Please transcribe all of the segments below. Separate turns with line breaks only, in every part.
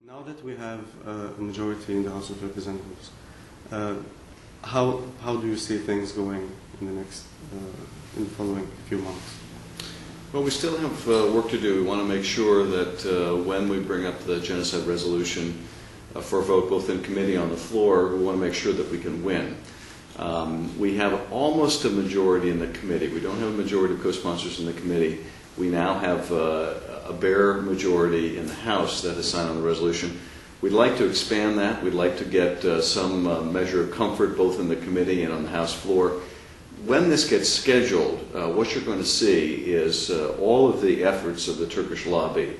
Now that we have a majority in the House of Representatives, how do you see things going in the following few months?
Well, we still have work to do. We want to make sure that when we bring up the genocide resolution for a vote both in committee and on the floor, we want to make sure that we can win. We have almost a majority in the committee. We don't have a majority of co-sponsors in the committee. We now have a bare majority in the House that has signed on the resolution. We'd like to expand that. We'd like to get some measure of comfort both in the committee and on the House floor. When this gets scheduled, what you're going to see is all of the efforts of the Turkish lobby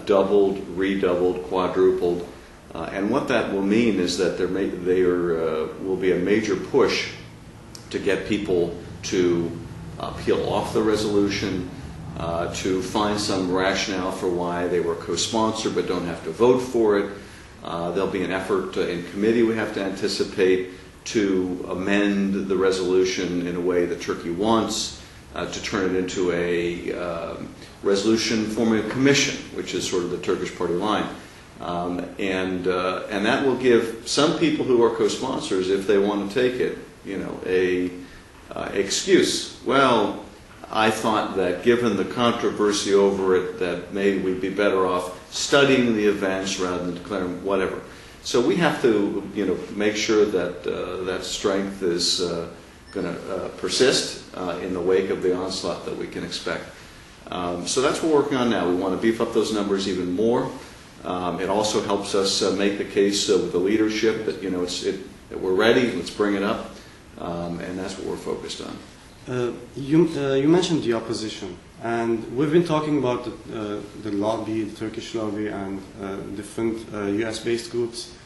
doubled, redoubled, quadrupled. And what that will mean is that there will be a major push to get people to peel off the resolution, to find some rationale for why they were co-sponsored but don't have to vote for it. There'll be an effort in committee, we have to anticipate, to amend the resolution in a way that Turkey wants, to turn it into a resolution forming a commission, which is sort of the Turkish party line. And that will give some people who are co-sponsors, if they want to take it, a excuse. Well, I thought that given the controversy over it, that maybe we'd be better off studying the events rather than declaring whatever. So we have to, make sure that that strength is going to persist in the wake of the onslaught that we can expect. So that's what we're working on now. We want to beef up those numbers even more. It also helps us make the case with the leadership that that we're ready. Let's bring it up, and that's what we're focused on.
You mentioned the opposition, and we've been talking about the lobby, the Turkish lobby, and different US-based groups,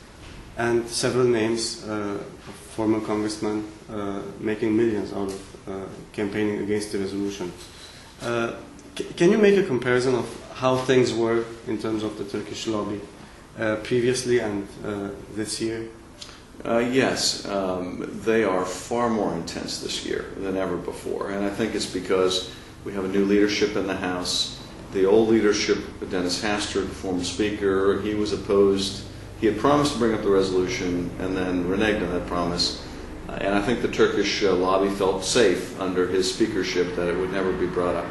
and several names of former congressmen making millions out of campaigning against the resolution. Can you make a comparison of how things were in terms of the Turkish lobby previously and this year?
Yes, they are far more intense this year than ever before, and I think it's because we have a new leadership in the House. The old leadership, Dennis Hastert, former Speaker, he was opposed. He had promised to bring up the resolution and then reneged on that promise, and I think the Turkish lobby felt safe under his speakership that it would never be brought up.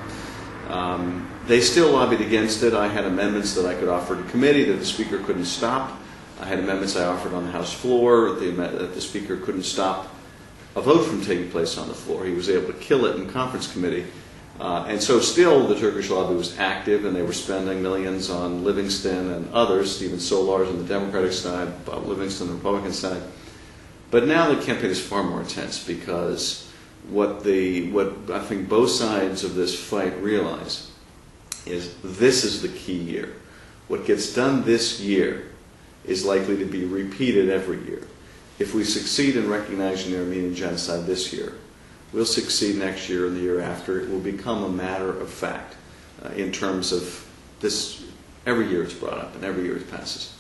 They still lobbied against it. I had amendments that I could offer to committee that the Speaker couldn't stop. I had amendments I offered on the House floor that the Speaker couldn't stop a vote from taking place on the floor. He was able to kill it in conference committee. And so still the Turkish lobby was active, and they were spending millions on Livingston and others, Stephen Solarz on the Democratic side, Bob Livingston on the Republican side. But now the campaign is far more intense because what I think both sides of this fight realize is this is the key year. What gets done this year is likely to be repeated every year. If we succeed in recognizing the Armenian genocide this year, we'll succeed next year and the year after. It will become a matter of fact in terms of this. Every year it's brought up and every year it passes.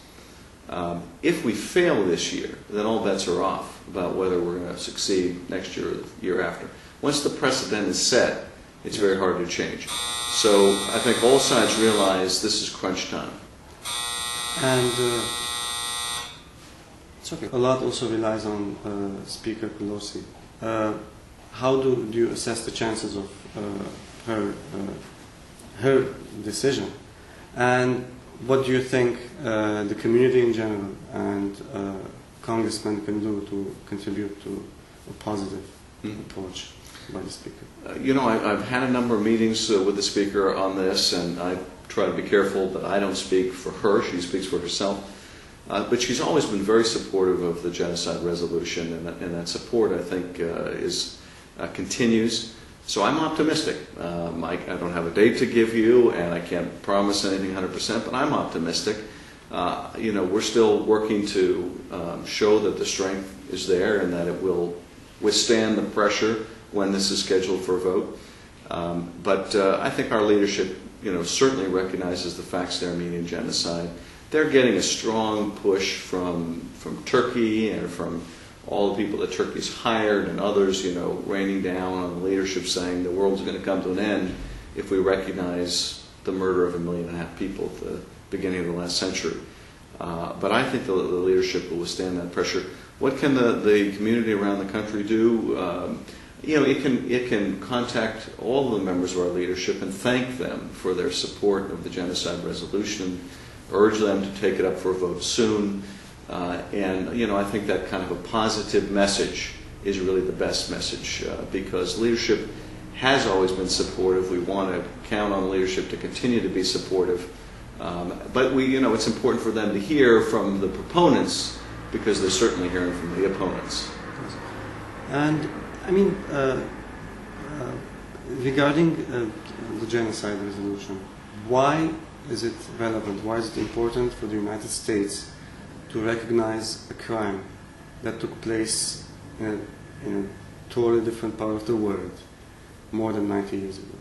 If we fail this year, then all bets are off about whether we're going to succeed next year or the year after. Once the precedent is set, it's very hard to change. So I think all sides realize this is crunch time.
And it's okay. A lot also relies on Speaker Pelosi. How do you assess the chances of her decision? And what do you think the community in general and congressmen can do to contribute to a positive approach by the Speaker?
I've had a number of meetings with the Speaker on this, and I try to be careful that I don't speak for her. She speaks for herself. But she's always been very supportive of the genocide resolution, and that support, I think, continues. So I'm optimistic. I don't have a date to give you, and I can't promise anything 100%, but I'm optimistic. We're still working to show that the strength is there and that it will withstand the pressure when this is scheduled for a vote. But I think our leadership, certainly recognizes the facts of the Armenian genocide. They're getting a strong push from Turkey and from all the people that Turkey's hired and others, raining down on the leadership saying the world's going to come to an end if we recognize the murder of 1.5 million people at the beginning of the last century. But I think the leadership will withstand that pressure. What can the community around the country do? It can contact all the members of our leadership and thank them for their support of the genocide resolution, urge them to take it up for a vote soon. I think that kind of a positive message is really the best message because leadership has always been supportive. We want to count on leadership to continue to be supportive. But it's important for them to hear from the proponents because they're certainly hearing from the opponents.
And I mean, regarding the genocide resolution, why is it relevant? Why is it important for the United States to recognize a crime that took place in a totally different part of the world more than 90 years ago?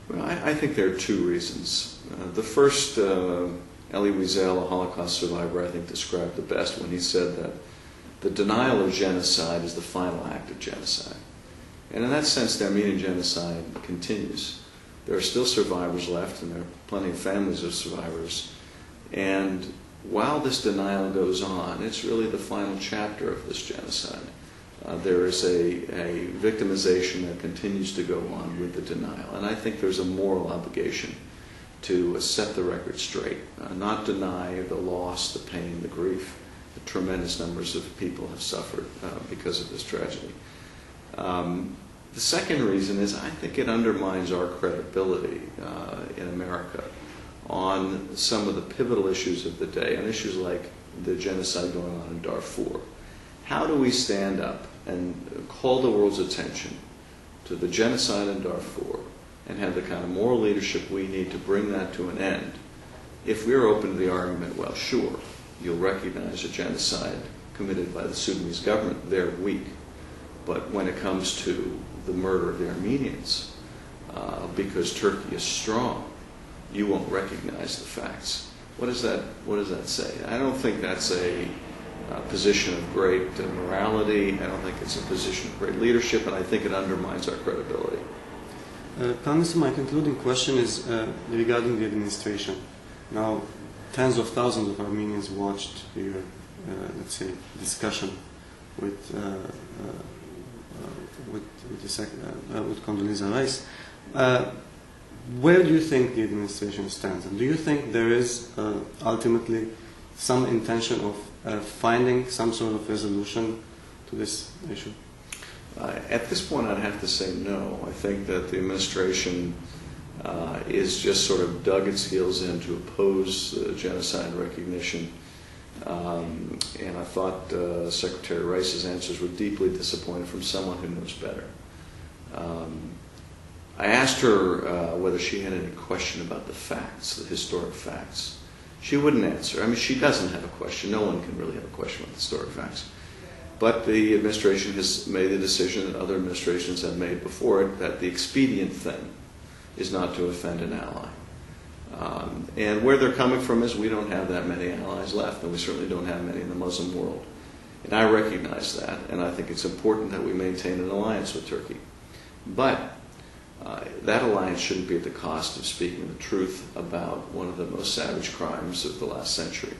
Well, I think there are two reasons. The first, Elie Wiesel, a Holocaust survivor, I think described it best when he said that the denial of genocide is the final act of genocide. And in that sense, the Armenian genocide continues. There are still survivors left, and there are plenty of families of survivors. And while this denial goes on, it's really the final chapter of this genocide. There is a victimization that continues to go on with the denial. And I think there's a moral obligation to set the record straight, not deny the loss, the pain, the grief, the tremendous numbers of people have suffered because of this tragedy. The second reason is I think it undermines our credibility in America on some of the pivotal issues of the day, on issues like the genocide going on in Darfur. How do we stand up and call the world's attention to the genocide in Darfur and have the kind of moral leadership we need to bring that to an end? If we're open to the argument, well, sure, you'll recognize a genocide committed by the Sudanese government, they're weak. But when it comes to the murder of the Armenians, because Turkey is strong, you won't recognize the facts. What does that say? I don't think that's a position of great morality. I don't think it's a position of great leadership, and I think it undermines our credibility.
Congressman, my concluding question is regarding the administration. Now, tens of thousands of Armenians watched your, let's say, discussion with Condoleezza Rice. Where do you think the administration stands? And do you think there is ultimately some intention of finding some sort of resolution to this issue?
At this point, I'd have to say no. I think that the administration is just sort of dug its heels in to oppose genocide recognition. And I thought Secretary Rice's answers were deeply disappointing from someone who knows better. I asked her whether she had any question about the facts, the historic facts. She wouldn't answer. I mean, she doesn't have a question. No one can really have a question about the historic facts. But the administration has made the decision that other administrations have made before it that the expedient thing is not to offend an ally. And where they're coming from is we don't have that many allies left, and we certainly don't have many in the Muslim world. And I recognize that, and I think it's important that we maintain an alliance with Turkey. But that alliance shouldn't be at the cost of speaking the truth about one of the most savage crimes of the last century.